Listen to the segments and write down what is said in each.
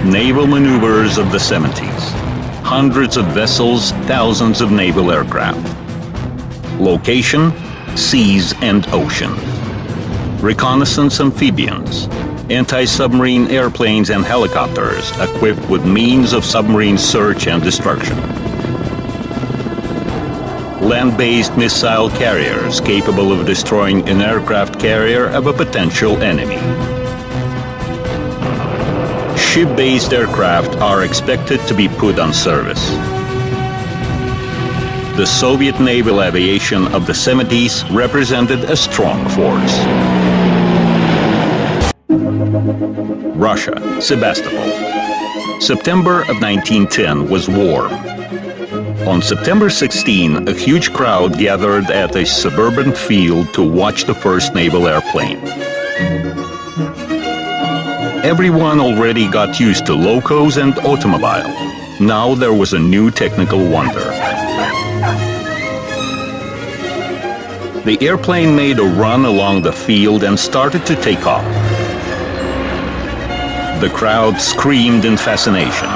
naval maneuvers of the 70s. Hundreds of vessels, thousands of naval aircraft. Location: seas and ocean. Reconnaissance amphibians. Anti-submarine airplanes and helicopters equipped with means of submarine search and destruction. Land-based missile carriers capable of destroying an aircraft carrier of a potential enemy. Ship-based aircraft are expected to be put on service. The Soviet naval aviation of the 70s represented a strong force. Russia, Sebastopol. September of 1910 was warm. On September 16, a huge crowd gathered at a suburban field to watch the first naval airplane. Everyone already got used to locos and automobile. Now there was a new technical wonder. The airplane made a run along the field and started to take off. The crowd screamed in fascination.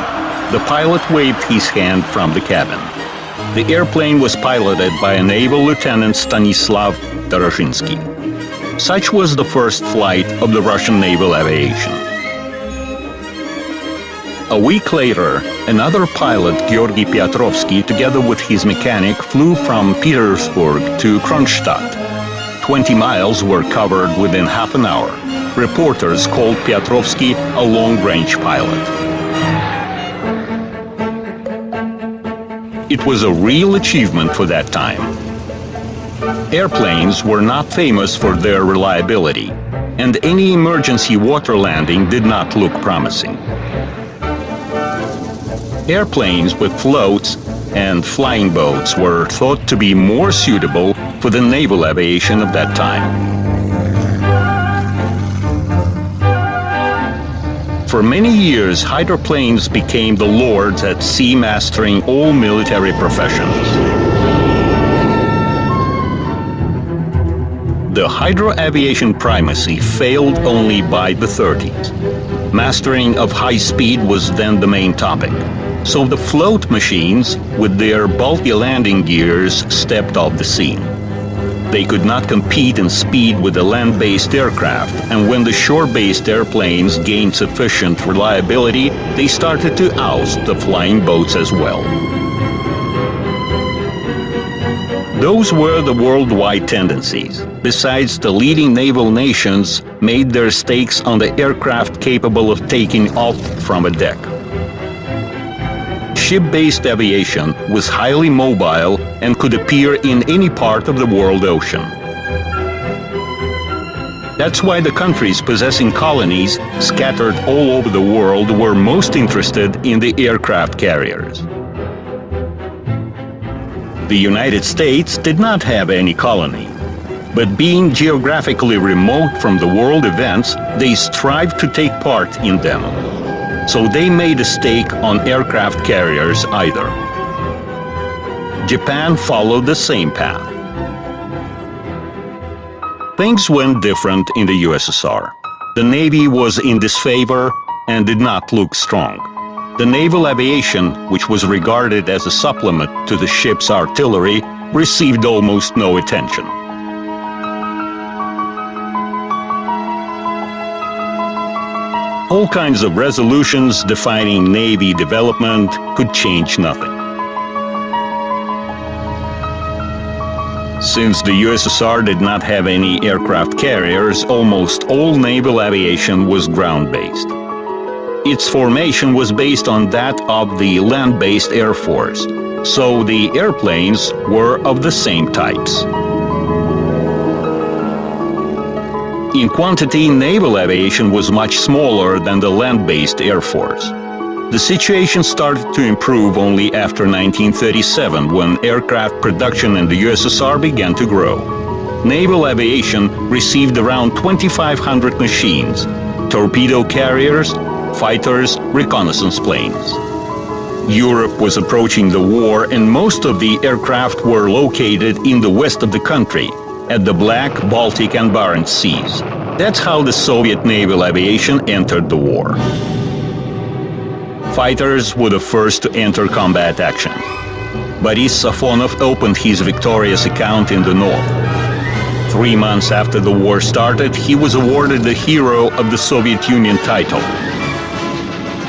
The pilot waved his hand from the cabin. The airplane was piloted by a naval lieutenant Stanislav Dorozhinsky. Such was the first flight of the Russian naval aviation. A week later, another pilot, Georgy Piotrovsky, together with his mechanic, flew from Petersburg to Kronstadt. 20 miles were covered within half an hour. Reporters called Piotrovsky a long-range pilot. It was a real achievement for that time. Airplanes were not famous for their reliability, and any emergency water landing did not look promising. Airplanes with floats and flying boats were thought to be more suitable for the naval aviation of that time. For many years, hydroplanes became the lords at sea, mastering all military professions. The hydro-aviation primacy failed only by the 30s. Mastering of high speed was then the main topic. So the float machines, with their bulky landing gears, stepped off the scene. They could not compete in speed with the land-based aircraft, and when the shore-based airplanes gained sufficient reliability, they started to oust the flying boats as well. Those were the worldwide tendencies. Besides, the leading naval nations made their stakes on the aircraft capable of taking off from a deck. Ship-based aviation was highly mobile and could appear in any part of the world ocean. That's why the countries possessing colonies scattered all over the world were most interested in the aircraft carriers. The United States did not have any colony, but being geographically remote from the world events, they strived to take part in them. So they made a stake on aircraft carriers either. Japan followed the same path. Things went different in the USSR. The Navy was in disfavor and did not look strong. The naval aviation, which was regarded as a supplement to the ship's artillery, received almost no attention. All kinds of resolutions defining Navy development could change nothing. Since the USSR did not have any aircraft carriers, almost all naval aviation was ground-based. Its formation was based on that of the land-based Air Force, so the airplanes were of the same types. In quantity, naval aviation was much smaller than the land-based Air Force. The situation started to improve only after 1937, when aircraft production in the USSR began to grow. Naval aviation received around 2,500 machines, torpedo carriers, fighters, reconnaissance planes. Europe was approaching the war, and most of the aircraft were located in the west of the country, at the Black, Baltic and Barents Seas. That's how the Soviet naval aviation entered the war. Fighters were the first to enter combat action. Boris Safonov opened his victorious account in the north. 3 months after the war started, he was awarded the Hero of the Soviet Union title.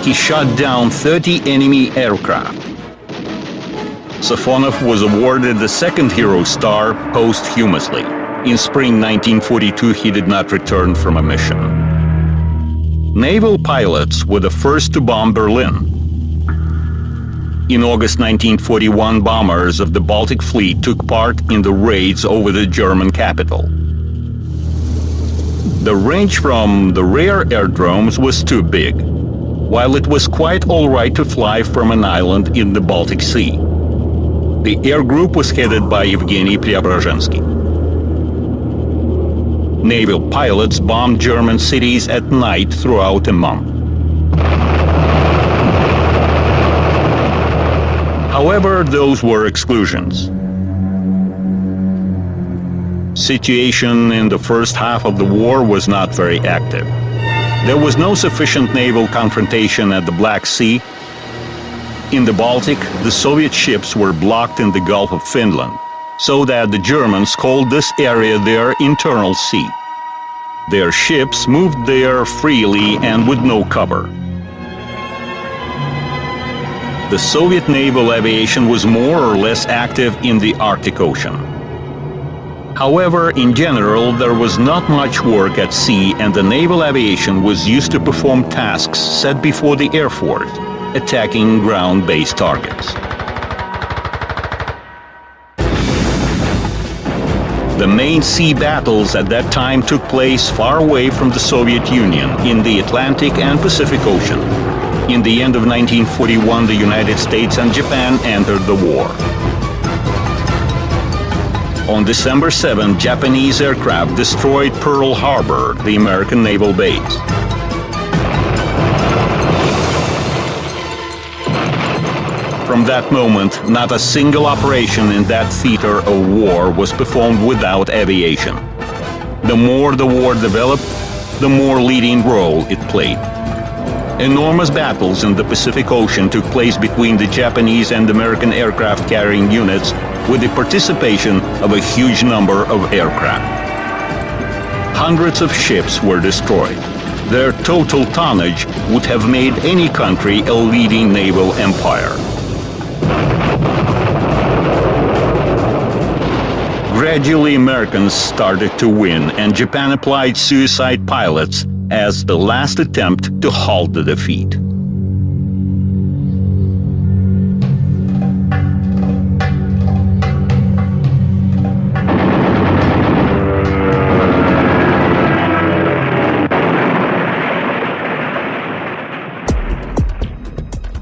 He shot down 30 enemy aircraft. Safonov was awarded the second Hero Star posthumously. In spring 1942, he did not return from a mission. Naval pilots were the first to bomb Berlin. In August 1941, bombers of the Baltic Fleet took part in the raids over the German capital. The range from the rear airdromes was too big, while it was quite all right to fly from an island in the Baltic Sea. The air group was headed by Evgeny Preobrazhensky. Naval pilots bombed German cities at night throughout a month. However, those were exclusions. Situation in the first half of the war was not very active. There was no sufficient naval confrontation at the Black Sea. In the Baltic, the Soviet ships were blocked in the Gulf of Finland, so that the Germans called this area their internal sea. Their ships moved there freely and with no cover. The Soviet naval aviation was more or less active in the Arctic Ocean. However, in general, there was not much work at sea, and the naval aviation was used to perform tasks set before the Air Force, attacking ground-based targets. The main sea battles at that time took place far away from the Soviet Union, in the Atlantic and Pacific Ocean. In the end of 1941, the United States and Japan entered the war. On December 7, Japanese aircraft destroyed Pearl Harbor, the American naval base. From that moment, not a single operation in that theater of war was performed without aviation. The more the war developed, the more leading role it played. Enormous battles in the Pacific Ocean took place between the Japanese and American aircraft carrying units with the participation of a huge number of aircraft. Hundreds of ships were destroyed. Their total tonnage would have made any country a leading naval empire. Gradually, Americans started to win, and Japan applied suicide pilots as the last attempt to halt the defeat.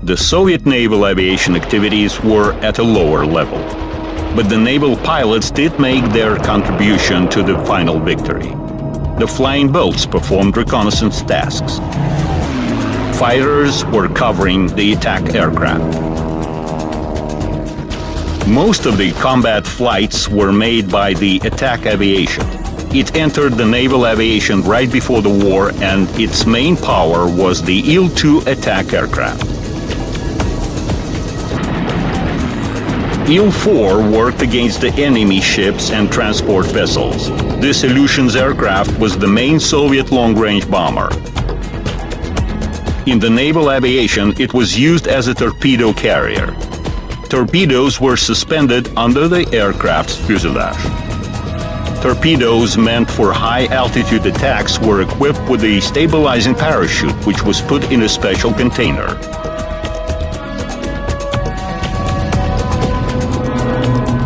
The Soviet naval aviation activities were at a lower level, but the naval pilots did make their contribution to the final victory. The flying boats performed reconnaissance tasks. Fighters were covering the attack aircraft. Most of the combat flights were made by the attack aviation. It entered the naval aviation right before the war, and its main power was the Il-2 attack aircraft. Il-4 worked against the enemy ships and transport vessels. This Ilyushin's aircraft was the main Soviet long-range bomber. In the naval aviation, it was used as a torpedo carrier. Torpedoes were suspended under the aircraft's fuselage. Torpedoes meant for high-altitude attacks were equipped with a stabilizing parachute, which was put in a special container.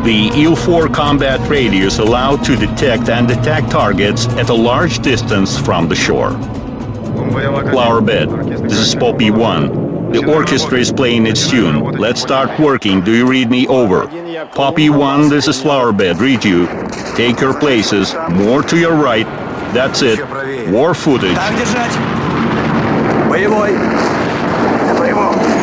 The Il-4 combat radius allowed to detect and attack targets at a large distance from the shore. Flower bed, this is Poppy 1. The orchestra is playing its tune. Let's start working. Do you read me? Over. Poppy 1, this is Flower bed. Read you. Take your places. More to your right. That's it. War footage. Боевой. Боевой.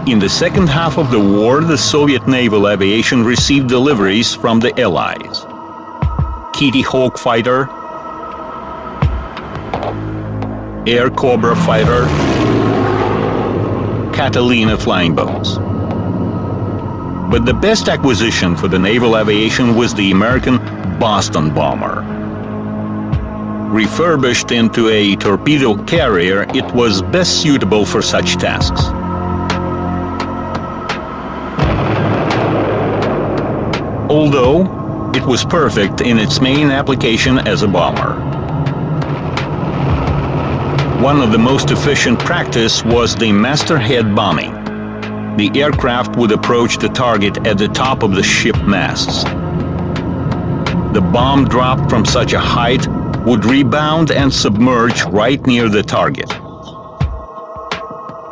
In the second half of the war, the Soviet naval aviation received deliveries from the Allies. Kitty Hawk fighter, Air Cobra fighter, Catalina flying boats. But the best acquisition for the naval aviation was the American Boston bomber. Refurbished into a torpedo carrier, it was best suitable for such tasks. Although it was perfect in its main application as a bomber. One of the most efficient practice was the masthead bombing. The aircraft would approach the target at the top of the ship masts. The bomb dropped from such a height would rebound and submerge right near the target.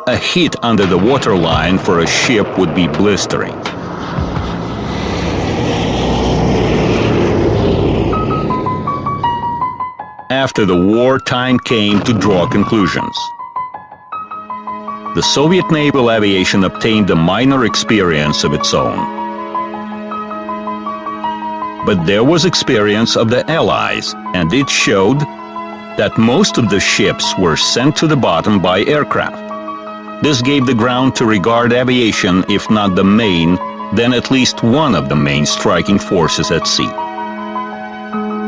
A hit under the waterline for a ship would be blistering. After the war, time came to draw conclusions. The Soviet naval aviation obtained a minor experience of its own. But there was experience of the Allies, and it showed that most of the ships were sent to the bottom by aircraft. This gave the ground to regard aviation, if not the main, then at least one of the main striking forces at sea.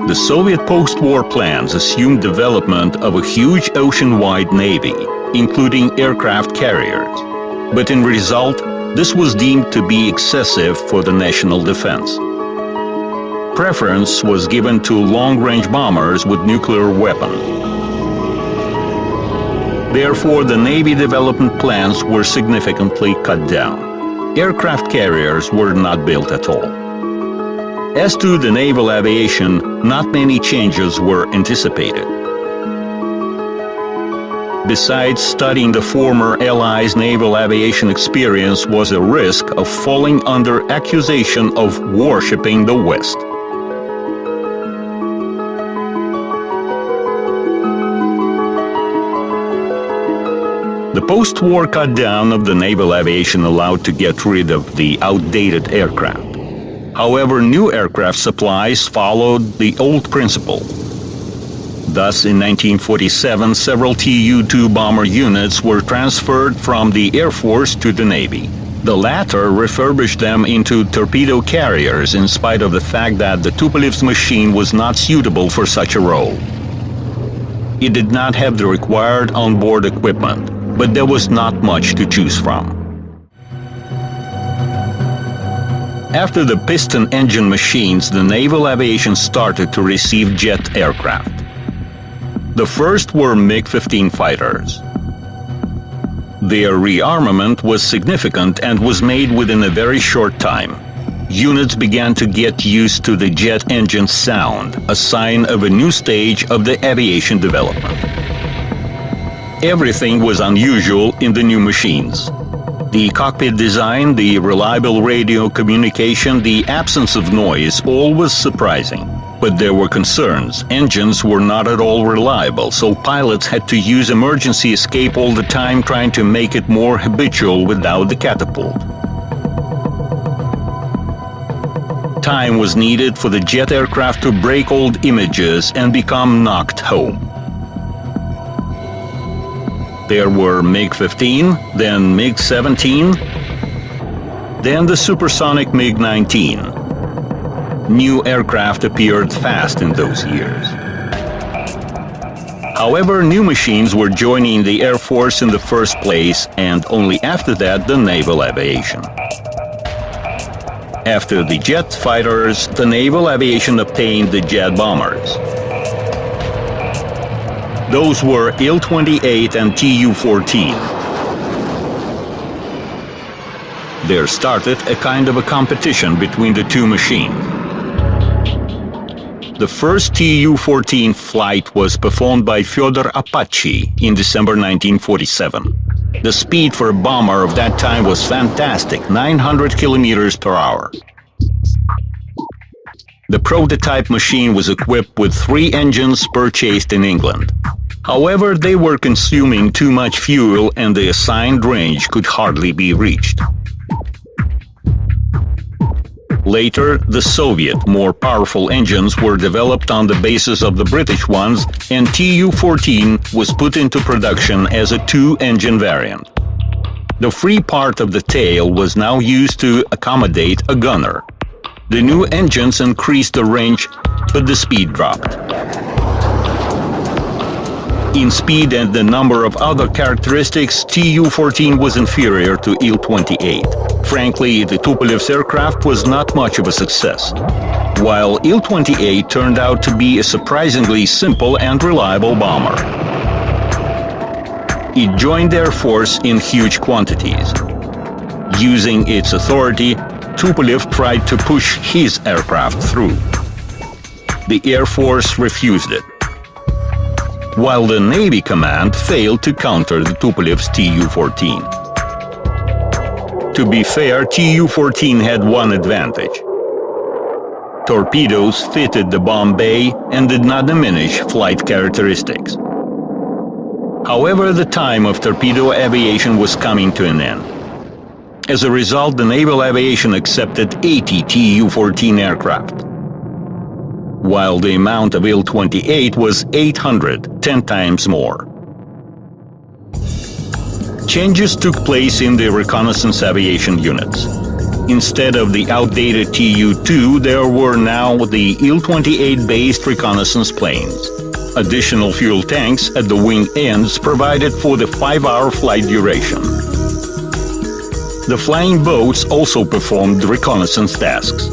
The Soviet post-war plans assumed development of a huge ocean-wide navy, including aircraft carriers. But in result, this was deemed to be excessive for the national defense. Preference was given to long-range bombers with nuclear weapons. Therefore, the Navy development plans were significantly cut down. Aircraft carriers were not built at all. As to the naval aviation, not many changes were anticipated. Besides, studying the former Allies' naval aviation experience was a risk of falling under accusation of worshipping the West. The post-war cut-down of the naval aviation allowed to get rid of the outdated aircraft. However, new aircraft supplies followed the old principle. Thus, in 1947, several Tu-2 bomber units were transferred from the Air Force to the Navy. The latter refurbished them into torpedo carriers in spite of the fact that the Tupolev's machine was not suitable for such a role. It did not have the required onboard equipment, but there was not much to choose from. After the piston engine machines, the naval aviation started to receive jet aircraft. The first were MiG-15 fighters. Their rearmament was significant and was made within a very short time. Units began to get used to the jet engine sound, a sign of a new stage of the aviation development. Everything was unusual in the new machines. The cockpit design, the reliable radio communication, the absence of noise, all was surprising. But there were concerns. Engines were not at all reliable, so pilots had to use emergency escape all the time, trying to make it more habitual without the catapult. Time was needed for the jet aircraft to break old images and become knocked home. There were MiG-15, then MiG-17, then the supersonic MiG-19. New aircraft appeared fast in those years. However, new machines were joining the Air Force in the first place, and only after that the naval aviation. After the jet fighters, the naval aviation obtained the jet bombers. Those were Il-28 and Tu-14. There started a kind of a competition between the two machines. The first Tu-14 flight was performed by Fyodor Apache in December 1947. The speed for a bomber of that time was fantastic, 900 kilometers per hour. The prototype machine was equipped with 3 engines purchased in England. However, they were consuming too much fuel and the assigned range could hardly be reached. Later, the Soviet, more powerful engines were developed on the basis of the British ones, and Tu-14 was put into production as a two-engine variant. The free part of the tail was now used to accommodate a gunner. The new engines increased the range, but the speed dropped. In speed and the number of other characteristics, Tu-14 was inferior to Il-28. Frankly, the Tupolev's aircraft was not much of a success, while Il-28 turned out to be a surprisingly simple and reliable bomber. It joined the Air Force in huge quantities. Using its authority, Tupolev tried to push his aircraft through. The Air Force refused it, while the Navy command failed to counter the Tupolev's Tu-14. To be fair, Tu-14 had one advantage. Torpedoes fitted the bomb bay and did not diminish flight characteristics. However, the time of torpedo aviation was coming to an end. As a result, the Naval Aviation accepted 80 Tu-14 aircraft, while the amount of Il-28 was 800, 10 times more. Changes took place in the reconnaissance aviation units. Instead of the outdated Tu-2, there were now the Il-28-based reconnaissance planes. Additional fuel tanks at the wing ends provided for the 5-hour flight duration. The flying boats also performed reconnaissance tasks.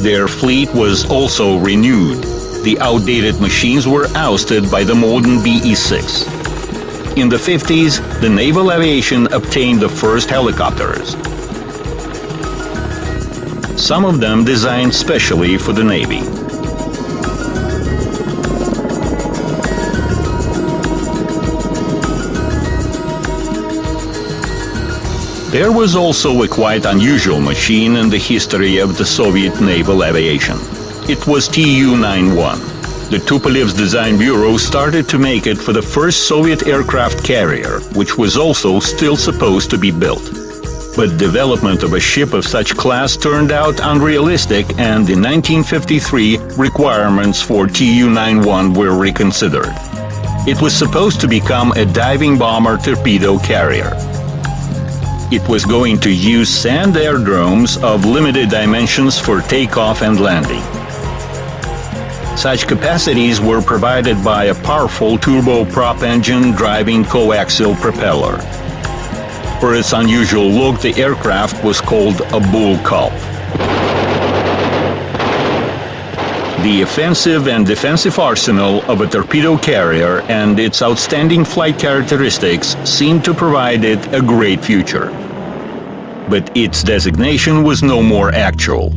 Their fleet was also renewed. The outdated machines were ousted by the modern BE-6. In the 50s, the Naval Aviation obtained the first helicopters, some of them designed specially for the Navy. There was also a quite unusual machine in the history of the Soviet Naval Aviation. It was Tu-91. The Tupolev's Design Bureau started to make it for the first Soviet aircraft carrier, which was also still supposed to be built. But development of a ship of such class turned out unrealistic, and in 1953, requirements for Tu-91 were reconsidered. It was supposed to become a diving bomber torpedo carrier. It was going to use sand aerodromes of limited dimensions for takeoff and landing. Such capacities were provided by a powerful turboprop engine driving coaxial propeller. For its unusual look, the aircraft was called a bull calf. The offensive and defensive arsenal of a torpedo carrier and its outstanding flight characteristics seemed to provide it a great future. But its designation was no more actual.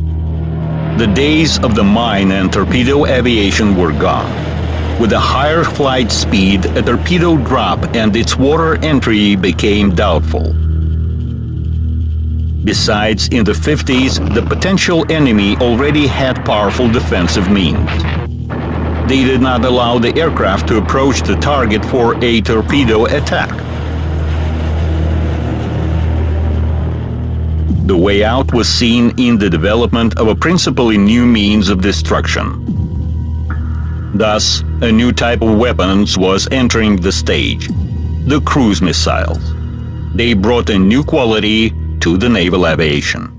The days of the mine and torpedo aviation were gone. With a higher flight speed, a torpedo drop and its water entry became doubtful. Besides, in the 50s, the potential enemy already had powerful defensive means. They did not allow the aircraft to approach the target for a torpedo attack. The way out was seen in the development of a principally new means of destruction. Thus, a new type of weapons was entering the stage: the cruise missiles. They brought a new quality to the naval aviation.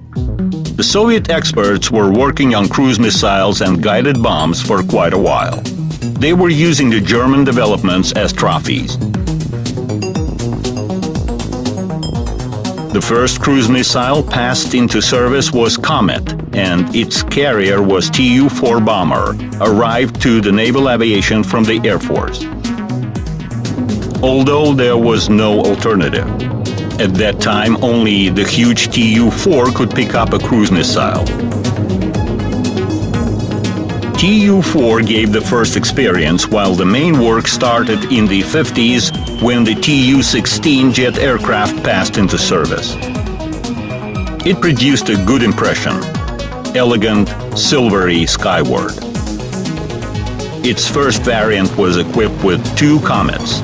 The Soviet experts were working on cruise missiles and guided bombs for quite a while. They were using the German developments as trophies. The first cruise missile passed into service was Comet, and its carrier was Tu-4 bomber, arrived to the naval aviation from the Air Force. Although there was no alternative. At that time, only the huge Tu-4 could pick up a cruise missile. Tu-4 gave the first experience, while the main work started in the 50s when the Tu-16 jet aircraft passed into service. It produced a good impression: elegant, silvery skyward. Its first variant was equipped with 2 Comets.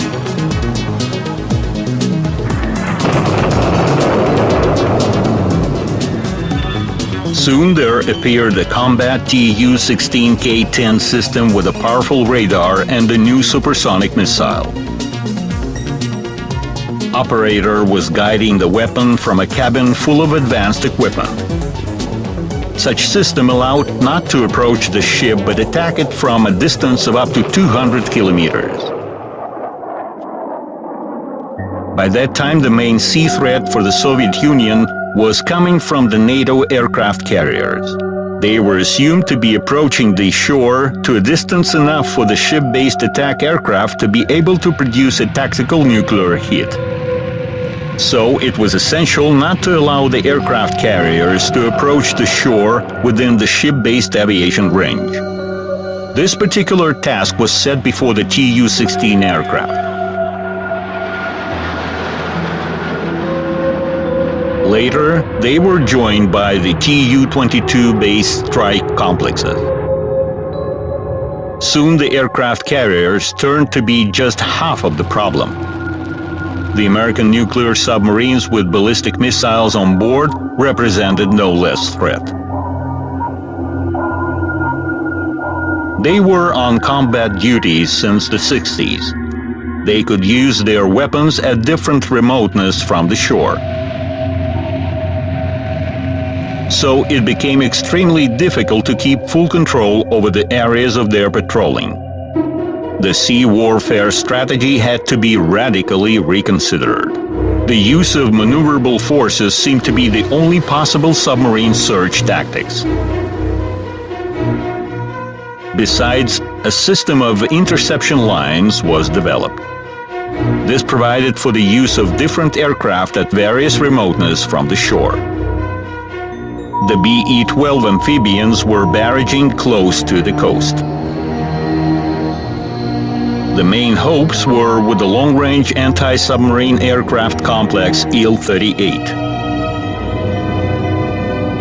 Soon there appeared a combat Tu-16K-10 system with a powerful radar and a new supersonic missile. Operator was guiding the weapon from a cabin full of advanced equipment. Such system allowed not to approach the ship but attack it from a distance of up to 200 kilometers. By that time, the main sea threat for the Soviet Union was coming from the NATO aircraft carriers. They were assumed to be approaching the shore to a distance enough for the ship-based attack aircraft to be able to produce a tactical nuclear hit. So it was essential not to allow the aircraft carriers to approach the shore within the ship-based aviation range. This particular task was set before the Tu-16 aircraft. Later, they were joined by the Tu-22-based strike complexes. Soon the aircraft carriers turned to be just half of the problem. The American nuclear submarines with ballistic missiles on board represented no less threat. They were on combat duties since the 60s. They could use their weapons at different remotenesses from the shore. So it became extremely difficult to keep full control over the areas of their patrolling. The sea warfare strategy had to be radically reconsidered. The use of maneuverable forces seemed to be the only possible submarine search tactics. Besides, a system of interception lines was developed. This provided for the use of different aircraft at various remotenesses from the shore. The BE-12 amphibians were barraging close to the coast. The main hopes were with the long-range anti-submarine aircraft complex Il-38.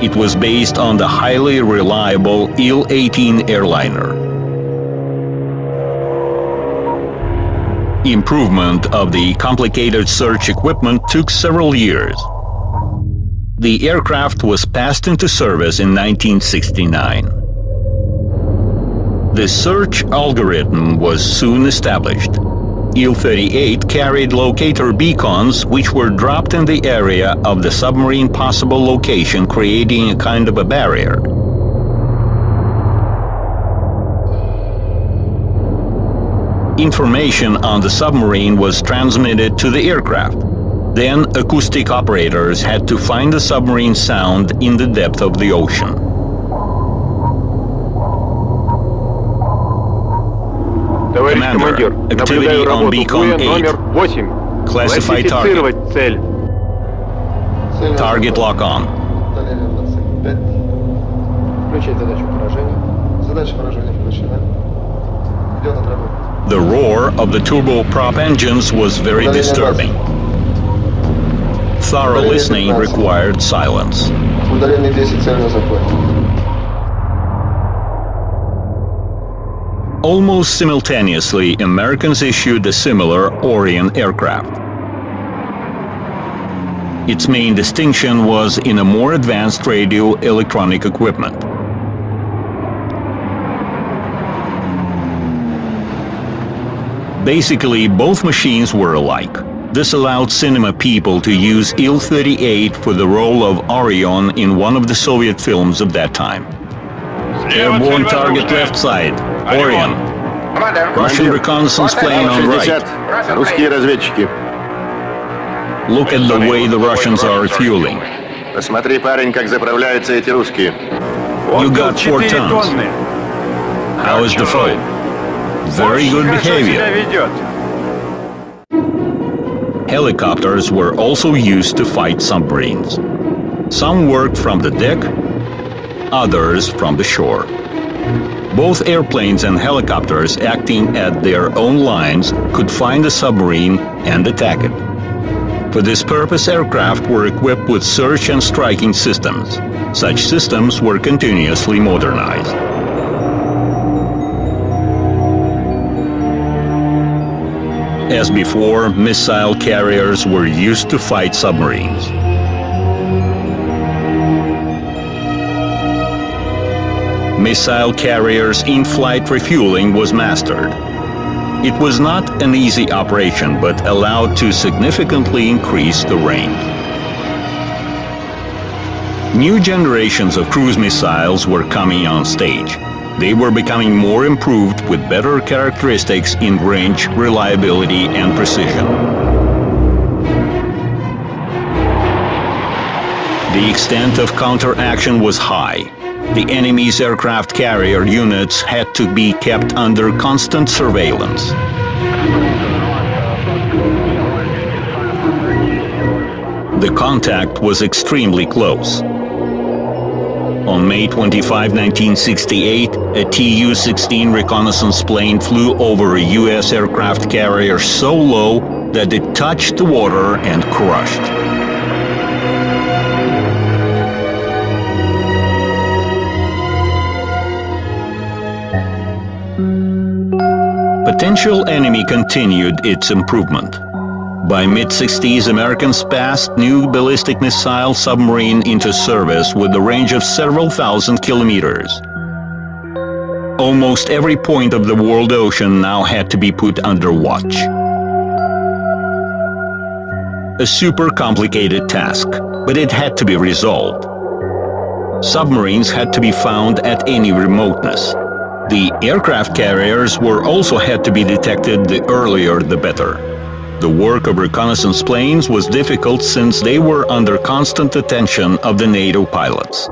It was based on the highly reliable Il-18 airliner. Improvement of the complicated search equipment took several years. The aircraft was passed into service in 1969. The search algorithm was soon established. Il-38 carried locator beacons which were dropped in the area of the submarine possible location, creating a kind of a barrier. Information on the submarine was transmitted to the aircraft. Then acoustic operators had to find the submarine sound in the depth of the ocean. Commander, activity on beacon 8. Classify target. Target lock on. The roar of the turboprop engines was very disturbing. Thorough listening required silence. Almost simultaneously, Americans issued a similar Orion aircraft. Its main distinction was in a more advanced radio electronic equipment. Basically, both machines were alike. This allowed cinema people to use Il-38 for the role of Orion in one of the Soviet films of that time. Airborne target left side. Orion. Russian reconnaissance plane on right. Русские разведчики. Look at the way the Russians are refueling. Посмотри, парень, как заправляются эти русские. You got 4 tons. How is the foe? Very good behavior. Helicopters were also used to fight submarines. Some worked from the deck, others from the shore. Both airplanes and helicopters acting at their own lines could find a submarine and attack it. For this purpose, aircraft were equipped with search and striking systems. Such systems were continuously modernized. As before, missile carriers were used to fight submarines. Missile carriers' in-flight refueling was mastered. It was not an easy operation, but allowed to significantly increase the range. New generations of cruise missiles were coming on stage. They were becoming more improved with better characteristics in range, reliability, and precision. The extent of counteraction was high. The enemy's aircraft carrier units had to be kept under constant surveillance. The contact was extremely close. On May 25, 1968, a Tu-16 reconnaissance plane flew over a U.S. aircraft carrier so low that it touched the water and crushed. Potential enemy continued its improvement. By mid-60s, Americans passed new ballistic missile submarine into service with a range of several thousand kilometers. Almost every point of the world ocean now had to be put under watch. A super complicated task, but it had to be resolved. Submarines had to be found at any remoteness. The aircraft carriers were also had to be detected, the earlier the better. The work of reconnaissance planes was difficult since they were under constant attention of the NATO pilots.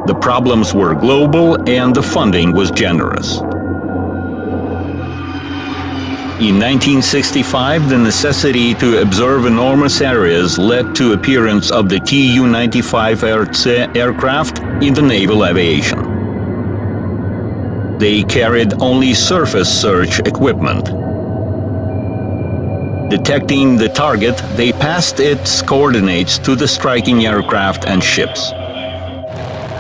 The problems were global and the funding was generous. In 1965, the necessity to observe enormous areas led to appearance of the Tu-95 aircraft in the naval aviation. They carried only surface search equipment. Detecting the target, they passed its coordinates to the striking aircraft and ships.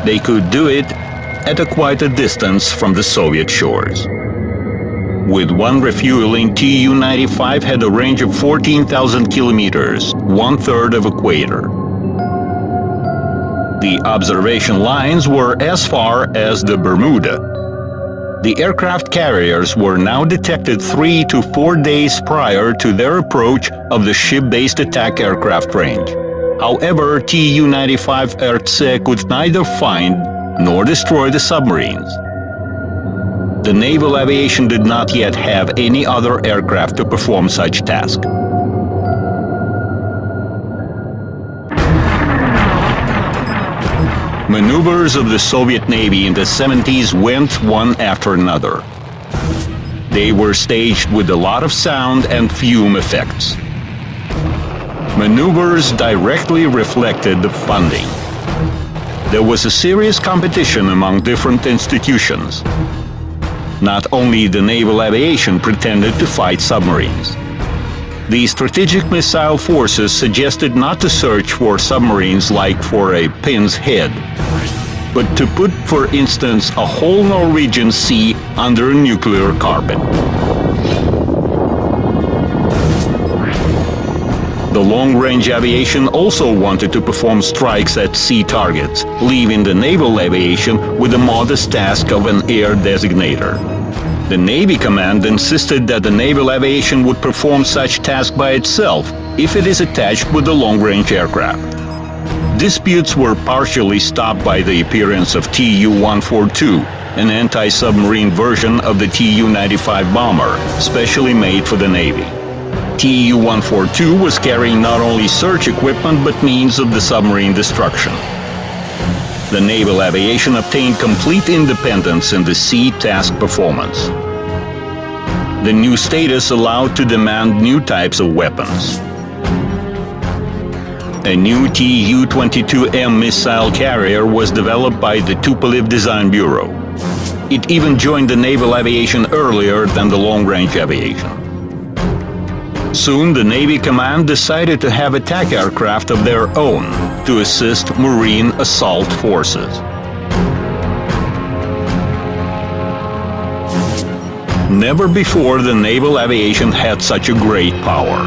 They could do it at quite a distance from the Soviet shores. With one refueling, Tu-95 had a range of 14,000 kilometers, one-third of equator. The observation lines were as far as the Bermuda. The aircraft carriers were now detected 3 to 4 days prior to their approach of the ship-based attack aircraft range. However, Tu-95 RC could neither find nor destroy the submarines. The Naval Aviation did not yet have any other aircraft to perform such task. Maneuvers of the Soviet Navy in the 70s went one after another. They were staged with a lot of sound and fume effects. Maneuvers directly reflected the funding. There was a serious competition among different institutions. Not only the Naval Aviation pretended to fight submarines. The strategic missile forces suggested not to search for submarines like for a pin's head, but to put, for instance, a whole Norwegian Sea under a nuclear carpet. The long-range aviation also wanted to perform strikes at sea targets, leaving the Naval Aviation with a modest task of an air designator. The Navy Command insisted that the Naval Aviation would perform such task by itself if it is attached with the long-range aircraft. Disputes were partially stopped by the appearance of Tu-142, an anti-submarine version of the Tu-95 bomber, specially made for the Navy. Tu-142 was carrying not only search equipment but means of the submarine destruction. The Naval Aviation obtained complete independence in the sea task performance. The new status allowed to demand new types of weapons. A new Tu-22M missile carrier was developed by the Tupolev Design Bureau. It even joined the Naval Aviation earlier than the long-range aviation. Soon, the Navy Command decided to have attack aircraft of their own to assist Marine assault forces. Never before the naval aviation had such a great power.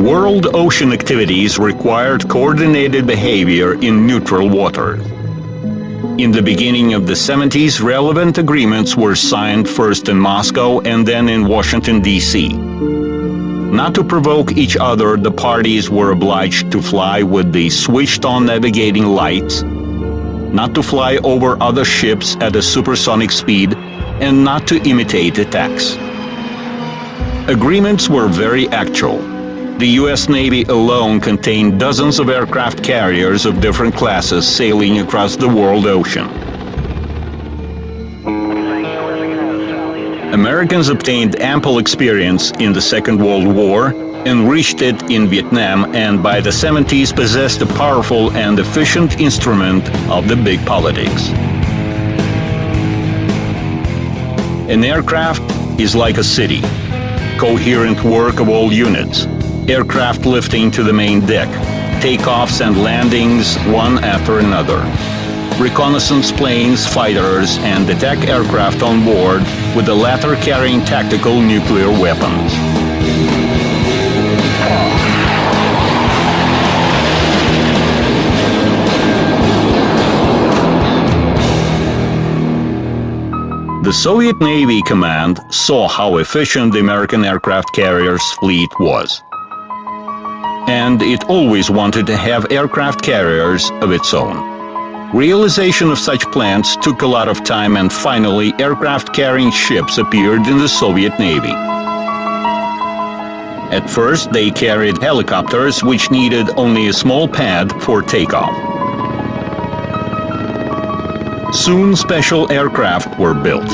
World ocean activities required coordinated behavior in neutral waters. In the beginning of the 70s, relevant agreements were signed first in Moscow and then in Washington, D.C. Not to provoke each other, the parties were obliged to fly with the switched-on navigating lights, not to fly over other ships at a supersonic speed, and not to imitate attacks. Agreements were very actual. The U.S. Navy alone contained dozens of aircraft carriers of different classes sailing across the world ocean. Americans obtained ample experience in the Second World War, enriched it in Vietnam, and by the 70s possessed a powerful and efficient instrument of the big politics. An aircraft is like a city, coherent work of all units. Aircraft lifting to the main deck, takeoffs and landings one after another. Reconnaissance planes, fighters, and attack aircraft on board, with the latter carrying tactical nuclear weapons. The Soviet Navy Command saw how efficient the American aircraft carriers fleet was. And it always wanted to have aircraft carriers of its own. Realization of such plans took a lot of time, and finally aircraft-carrying ships appeared in the Soviet Navy. At first they carried helicopters which needed only a small pad for takeoff. Soon special aircraft were built.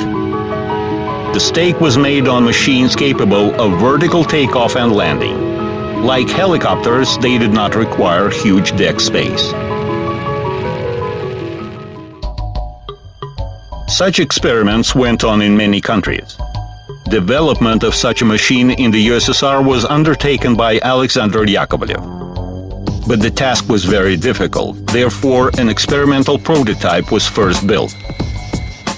The stake was made on machines capable of vertical takeoff and landing. Like helicopters, they did not require huge deck space. Such experiments went on in many countries. Development of such a machine in the USSR was undertaken by Alexander Yakovlev. But the task was very difficult, therefore an experimental prototype was first built.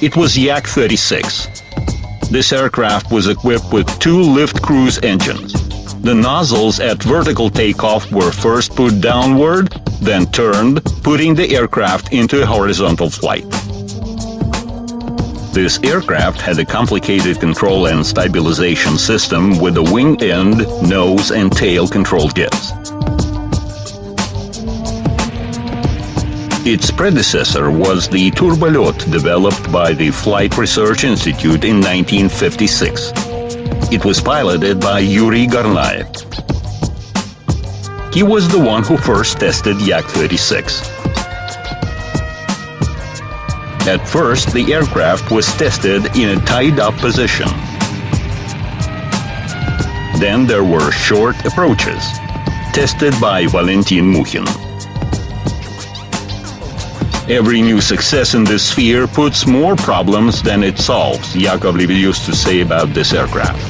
It was Yak-36. This aircraft was equipped with two lift cruise engines. The nozzles at vertical takeoff were first put downward, then turned, putting the aircraft into a horizontal flight. This aircraft had a complicated control and stabilization system with a wing end, nose, and tail control jets. Its predecessor was the Turbolet, developed by the Flight Research Institute in 1956. It was piloted by Yuri Garnaev. He was the one who first tested Yak-36. At first, the aircraft was tested in a tied-up position. Then there were short approaches, tested by Valentin Mukhin. Every new success in this sphere puts more problems than it solves, Yakovlev used to say about this aircraft.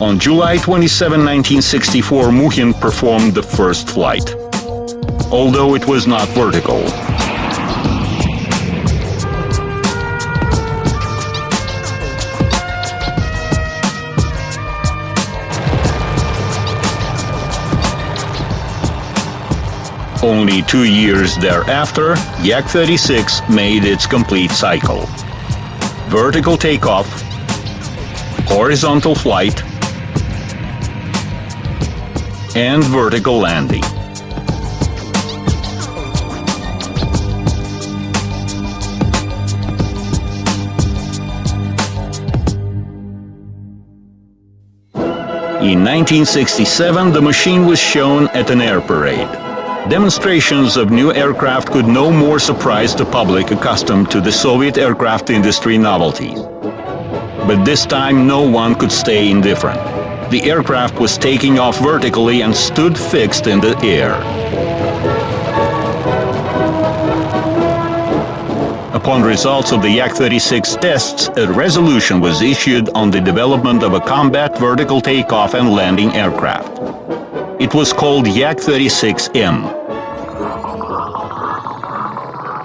On July 27, 1964, Mukhin performed the first flight, although it was not vertical. Only 2 years thereafter, Yak-36 made its complete cycle. Vertical takeoff, horizontal flight, and vertical landing. In 1967, the machine was shown at an air parade. Demonstrations of new aircraft could no more surprise the public accustomed to the Soviet aircraft industry novelties. But this time no one could stay indifferent. The aircraft was taking off vertically and stood fixed in the air. Upon results of the Yak-36 tests, a resolution was issued on the development of a combat vertical takeoff and landing aircraft. It was called Yak-36M.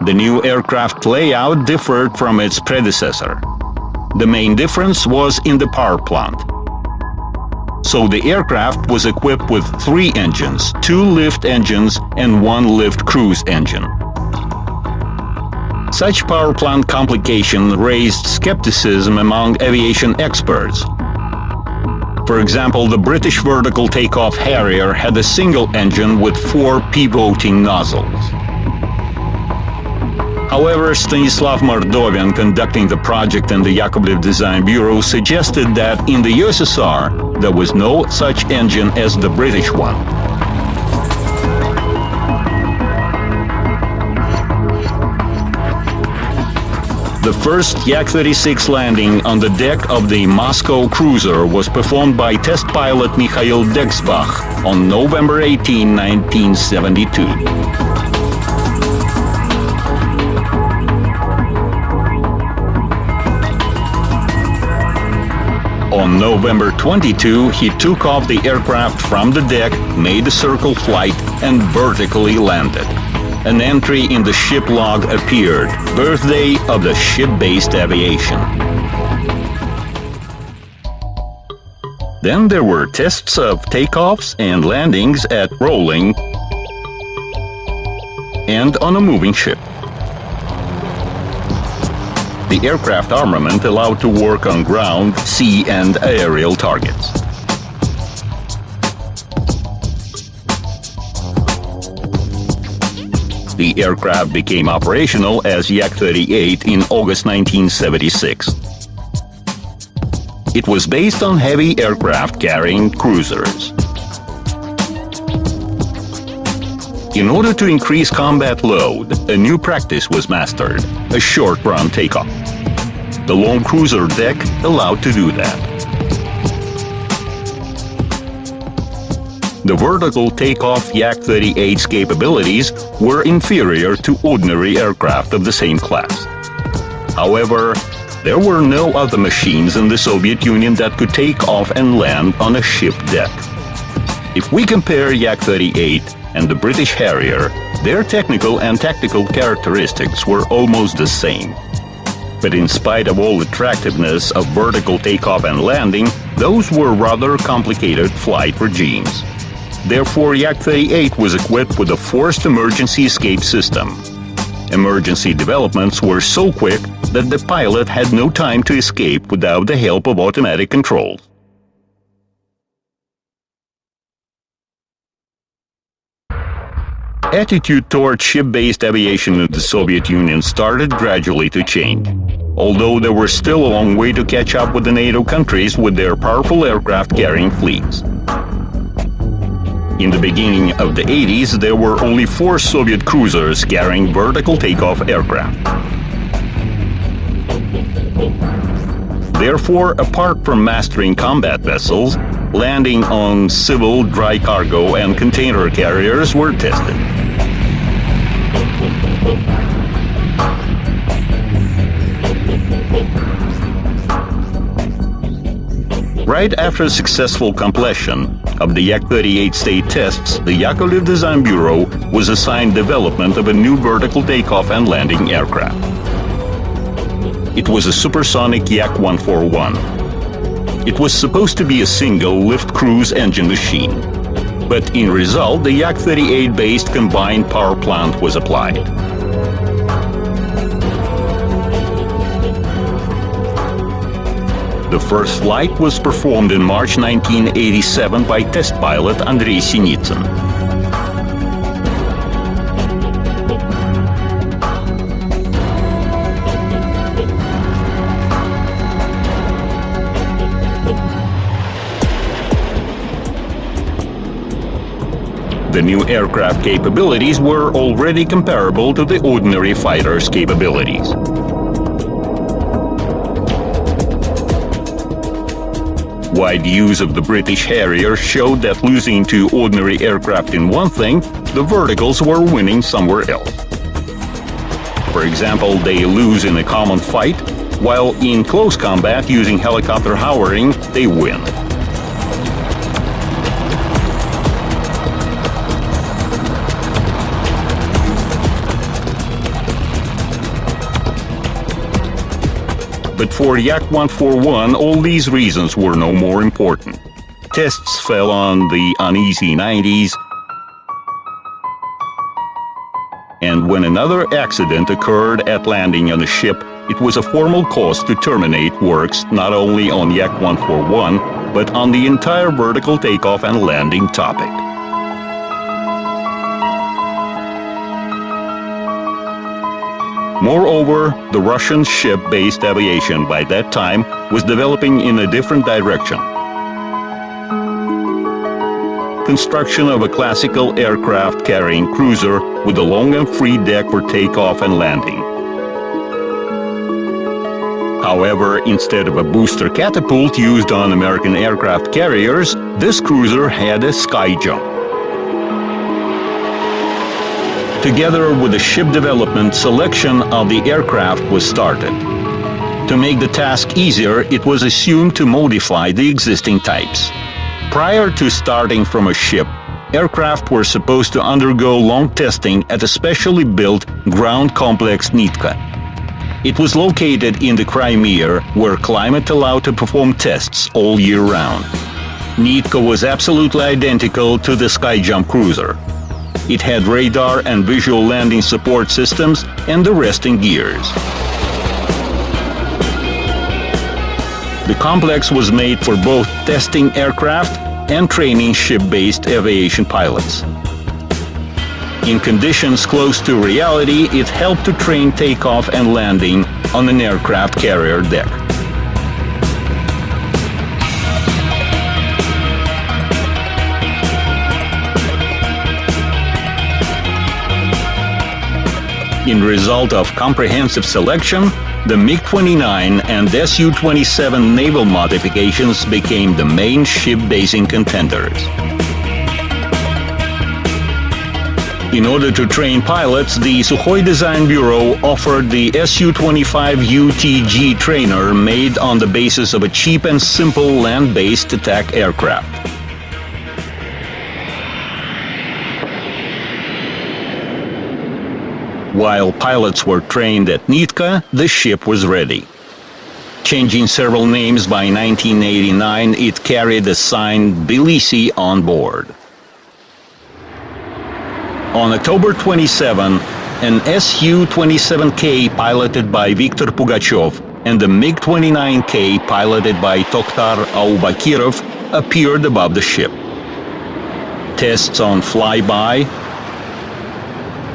The new aircraft layout differed from its predecessor. The main difference was in the power plant. So the aircraft was equipped with 3 engines, 2 lift engines and 1 lift cruise engine. Such power plant complication raised skepticism among aviation experts. For example, the British vertical takeoff Harrier had a single engine with 4 pivoting nozzles. However, Stanislav Mordovin, conducting the project in the Yakovlev Design Bureau, suggested that in the USSR there was no such engine as the British one. The first Yak-36 landing on the deck of the Moscow cruiser was performed by test pilot Mikhail Dexbach on November 18, 1972. On November 22, he took off the aircraft from the deck, made a circle flight, and vertically landed. An entry in the ship log appeared, birthday of the ship-based aviation. Then there were tests of takeoffs and landings at rolling and on a moving ship. The aircraft armament allowed to work on ground, sea, and aerial targets. The aircraft became operational as Yak-38 in August 1976. It was based on heavy aircraft carrying cruisers. In order to increase combat load, a new practice was mastered, a short-run takeoff. The long cruiser deck allowed to do that. The vertical takeoff Yak-38's capabilities were inferior to ordinary aircraft of the same class. However, there were no other machines in the Soviet Union that could take off and land on a ship deck. If we compare Yak-38 and the British Harrier, their technical and tactical characteristics were almost the same. But in spite of all attractiveness of vertical takeoff and landing, those were rather complicated flight regimes. Therefore, Yak-38 was equipped with a forced emergency escape system. Emergency developments were so quick that the pilot had no time to escape without the help of automatic controls. Attitude toward ship-based aviation in the Soviet Union started gradually to change, although there was still a long way to catch up with the NATO countries with their powerful aircraft-carrying fleets. In the beginning of the 80s, there were only 4 Soviet cruisers carrying vertical takeoff aircraft. Therefore, apart from mastering combat vessels, landing on civil, dry cargo, and container carriers were tested. Right after successful completion of the Yak-38 state tests, the Yakovlev Design Bureau was assigned development of a new vertical takeoff and landing aircraft. It was a supersonic Yak-141. It was supposed to be a single lift cruise engine machine, but in result, the Yak-38-based combined power plant was applied. The first flight was performed in March 1987 by test pilot Andrei Sinitsyn. The new aircraft capabilities were already comparable to the ordinary fighter's capabilities. Wide use of the British Harrier showed that losing to ordinary aircraft in one thing, the verticals were winning somewhere else. For example, they lose in a common fight, while in close combat using helicopter hovering, they win. But for Yak-141, all these reasons were no more important. Tests fell on the uneasy 90s, and when another accident occurred at landing on the ship, it was a formal cause to terminate works not only on Yak-141, but on the entire vertical takeoff and landing topic. Moreover, the Russian ship-based aviation by that time was developing in a different direction. Construction of a classical aircraft carrying cruiser with a long and free deck for takeoff and landing. However, instead of a booster catapult used on American aircraft carriers, this cruiser had a sky jump. Together with the ship development, selection of the aircraft was started. To make the task easier, it was assumed to modify the existing types. Prior to starting from a ship, aircraft were supposed to undergo long testing at a specially built ground complex Nitka. It was located in the Crimea, where climate allowed to perform tests all year round. Nitka was absolutely identical to the Skyjump cruiser. It had radar and visual landing support systems and the resting gears. The complex was made for both testing aircraft and training ship-based aviation pilots. In conditions close to reality, it helped to train takeoff and landing on an aircraft carrier deck. In result of comprehensive selection, the MiG-29 and Su-27 naval modifications became the main ship-basing contenders. In order to train pilots, the Sukhoi Design Bureau offered the Su-25 UTG trainer made on the basis of a cheap and simple land-based attack aircraft. While pilots were trained at Nitka, the ship was ready. Changing several names by 1989, it carried the sign Tbilisi on board. On October 27, an Su-27K piloted by Viktor Pugachev and the MiG-29K piloted by Tokhtar Aubakirov appeared above the ship. Tests on flyby,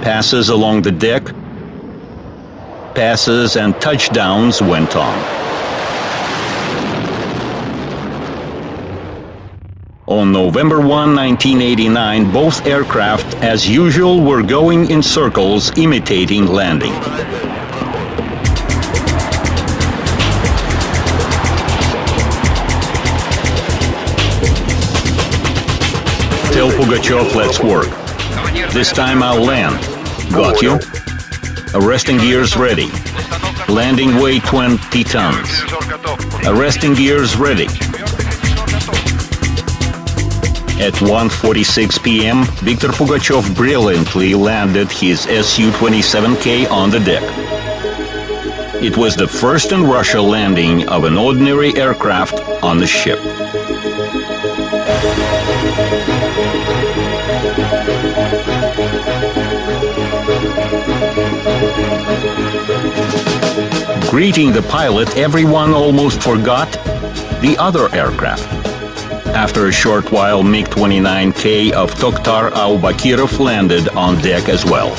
passes along the deck, passes and touchdowns went on. On November 1, 1989, both aircraft, as usual, were going in circles, imitating landing. Tell Pugachev, let's work. This time I'll land. Got you? Arresting gears ready. Landing weight 20 tons. Arresting gears ready. At 1:46 p.m., Viktor Pugachev brilliantly landed his Su-27K on the deck. It was the first in Russia landing of an ordinary aircraft on the ship. Greeting the pilot, everyone almost forgot the other aircraft. After a short while, MiG-29K of Tokhtar Aubakirov landed on deck as well.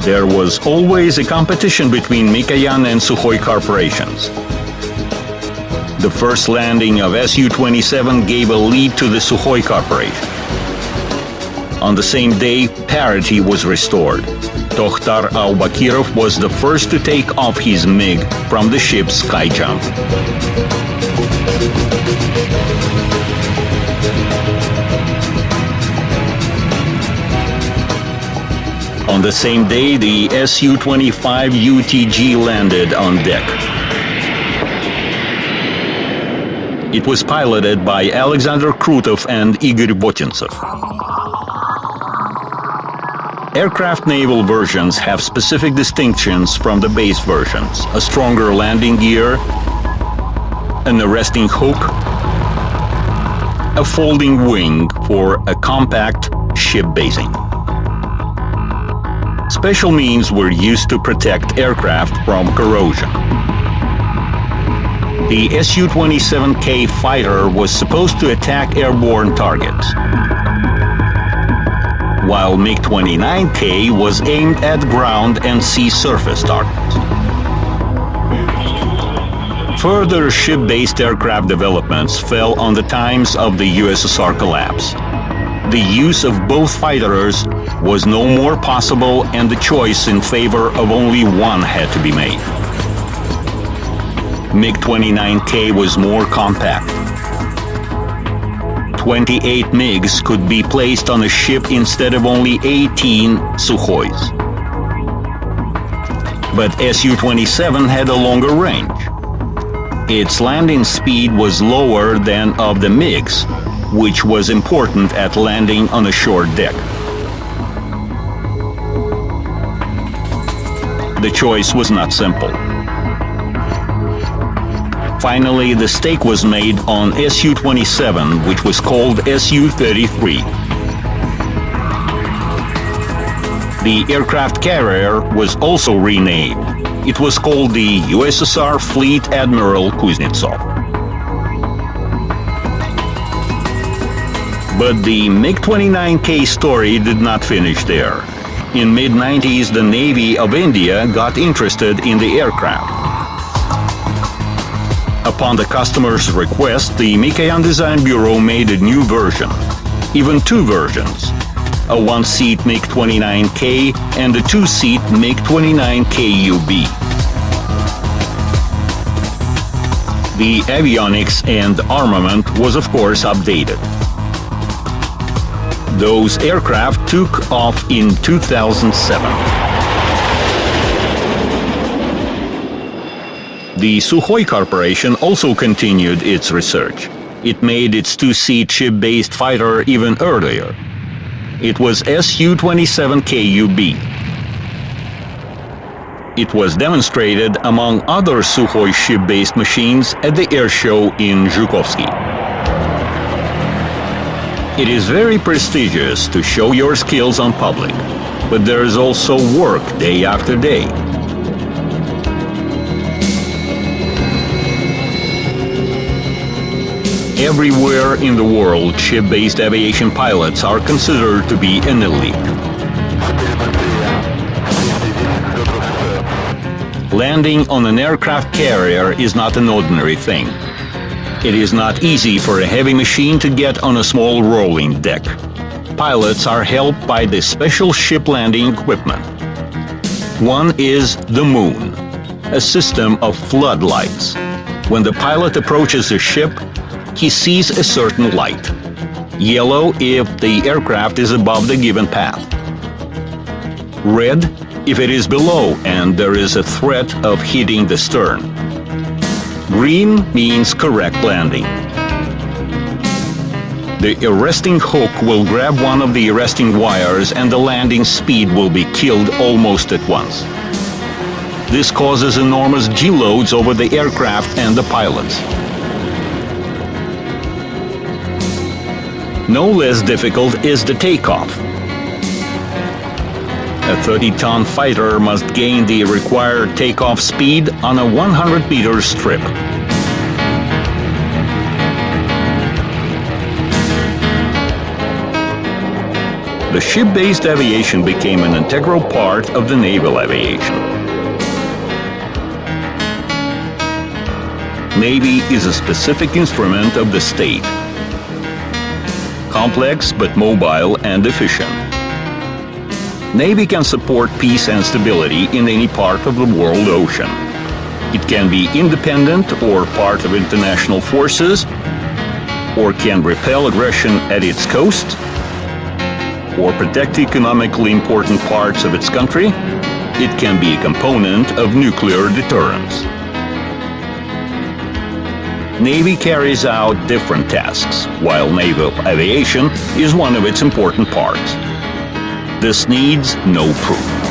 There was always a competition between Mikoyan and Sukhoi corporations. The first landing of Su-27 gave a lead to the Sukhoi corporation. On the same day, parity was restored. Tokhtar Aubakirov was the first to take off his MiG from the ship's skyjump. On the same day, the Su-25 UTG landed on deck. It was piloted by Alexander Krutov and Igor Votintsov. Aircraft naval versions have specific distinctions from the base versions: a stronger landing gear, an arresting hook, a folding wing for a compact ship basing. Special means were used to protect aircraft from corrosion. The Su-27K fighter was supposed to attack airborne targets, while MiG-29K was aimed at ground and sea surface targets. Further ship-based aircraft developments fell on the times of the USSR collapse. The use of both fighters was no more possible, and the choice in favor of only one had to be made. MiG-29K was more compact. 28 MiGs could be placed on a ship instead of only 18 Sukhois. But Su-27 had a longer range. Its landing speed was lower than of the MiGs, which was important at landing on a short deck. The choice was not simple. Finally, the stake was made on Su-27, which was called Su-33. The aircraft carrier was also renamed. It was called the USSR Fleet Admiral Kuznetsov. But the MiG-29K story did not finish there. In mid-90s, the Navy of India got interested in the aircraft. Upon the customer's request, the Mikoyan Design Bureau made a new version, even two versions, a one-seat MiG-29K and a two-seat MiG-29KUB. The avionics and armament was of course updated. Those aircraft took off in 2007. The Sukhoi Corporation also continued its research. It made its two-seat ship-based fighter even earlier. It was Su-27KUB. It was demonstrated among other Sukhoi ship-based machines at the air show in Zhukovsky. It is very prestigious to show your skills on public, but there is also work day after day. Everywhere in the world, ship-based aviation pilots are considered to be an elite. Landing on an aircraft carrier is not an ordinary thing. It is not easy for a heavy machine to get on a small rolling deck. Pilots are helped by the special ship landing equipment. One is the moon, a system of floodlights. When the pilot approaches a ship, he sees a certain light. Yellow if the aircraft is above the given path. Red if it is below and there is a threat of hitting the stern. Green means correct landing. The arresting hook will grab one of the arresting wires and the landing speed will be killed almost at once. This causes enormous G-loads over the aircraft and the pilots. No less difficult is the takeoff. A 30-ton fighter must gain the required takeoff speed on a 100-meter strip. The ship-based aviation became an integral part of the naval aviation. Navy is a specific instrument of the state. Complex but mobile and efficient. Navy can support peace and stability in any part of the world ocean. It can be independent or part of international forces, or can repel aggression at its coast, or protect economically important parts of its country. It can be a component of nuclear deterrence. Navy carries out different tasks, while naval aviation is one of its important parts. This needs no proof.